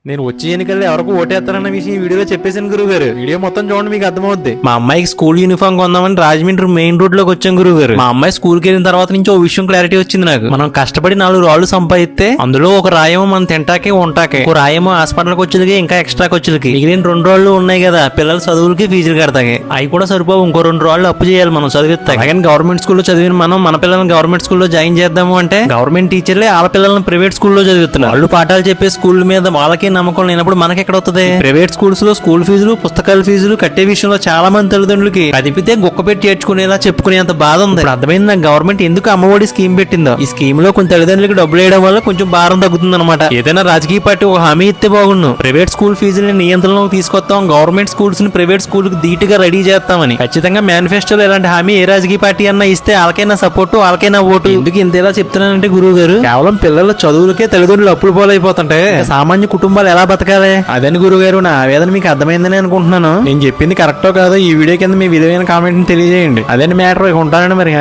నేను వచ్చే ఎన్నికల్లో ఎవరికి ఓటేస్తారన్న విషయం ఈ వీడియోలో చెప్పేసాను గురువు గారు. వీడియో మొత్తం చూడండి, మీకు అర్థమవుద్ది. మా అమ్మాయికి స్కూల్ యూనిఫామ్ కొందామని రాజమండ్రి మెయిన్ రోడ్ లోకి వచ్చాం గురువు గారు. మా అమ్మాయి స్కూల్ కి వెళ్ళిన తర్వాత నుంచి ఓ విషయం క్లారిటీ వచ్చింది నాకు. మనం కష్టపడి 4 రాళ్ళు సంపాదిస్తే అందులో ఒక రాయేమో మనం తింటాకే ఉంటాకే, ఒక రాయేమో హాస్పిటల్కి వచ్చేది, ఇంకా ఎక్స్ట్రా ఖర్చులకి. మిగిలిన 2 రాళ్ళు ఉన్నాయి కదా పిల్లల చదువులకి ఫీజులు కడతాయి. అవి కూడా సరిపోవు, ఇంకో 2 రాళ్ళు అప్పు చేయాలి మనం చదివిస్తాయి. అలాగే గవర్నమెంట్ స్కూల్లో చదివిన మనం మన పిల్లల్ని గవర్నమెంట్ స్కూల్లో జాయిన్ చేద్దాము అంటే గవర్నమెంట్ టీచర్లే వాళ్ళ పిల్లల్ని ప్రైవేట్ స్కూల్లో చదివిస్తున్నారు. వాళ్ళు పాఠాలు చెప్పే స్కూల్ మీద వాళ్ళకి నమ్మకం లేనప్పుడు మనకి ఎక్కడ వస్తుంది? ప్రైవేట్ స్కూల్స్ లో స్కూల్ ఫీజులు, పుస్తకాల ఫీజులు కట్టే విషయంలో చాలా మంది తల్లిదండ్రులకి కదిపితే గుక్క పెట్టి ఏడ్చుకునేలా చెప్పుకునేంత బాధ ఉంది. అర్థమైంది నాకు గవర్నమెంట్ ఎందుకు అమ్మఒడి స్కీమ్ పెట్టిందో. ఈ స్కీమ్ లో కొన్ని తల్లిదండ్రులకి డబ్బులు వేయడం వల్ల కొంచెం భారం తగ్గుతుంది అనమాట. ఏదైనా రాజకీయ పార్టీ ఒక హామీ ఇస్తే బాగుండు, ప్రైవేట్ స్కూల్ ఫీజులని నియంత్రణలోకి తీసుకొస్తాం, గవర్నమెంట్ స్కూల్స్ ని ప్రైవేట్ స్కూల్ కి ధీటుగా రెడీ చేస్తామని. ఖచ్చితంగా మేనిఫెస్టోలో ఇలాంటి హామీ ఏ రాజకీయ పార్టీ అన్నా ఇస్తే వాళ్ళకైనా సపోర్టు, వాళ్ళకైనా ఓటు. ఎందుకు ఇంతేలా చెప్తున్నానంటే గురువు గారు, కేవలం పిల్లల చదువులకే తల్లిదండ్రులు అప్పులు పోలైపోతుంటే సామాన్య కుటుంబాలు ఎలా బతకాలి? అదని గురువు గారు, నా ఆవేదన మీకు అర్థమైందని అనుకుంటున్నాను. నేను చెప్పింది కరెక్టో కాదో ఈ వీడియో కింద మీ విలువైన కామెంట్ తెలియజేయండి. అదే మ్యాటర్. ఉంటానండి మరి.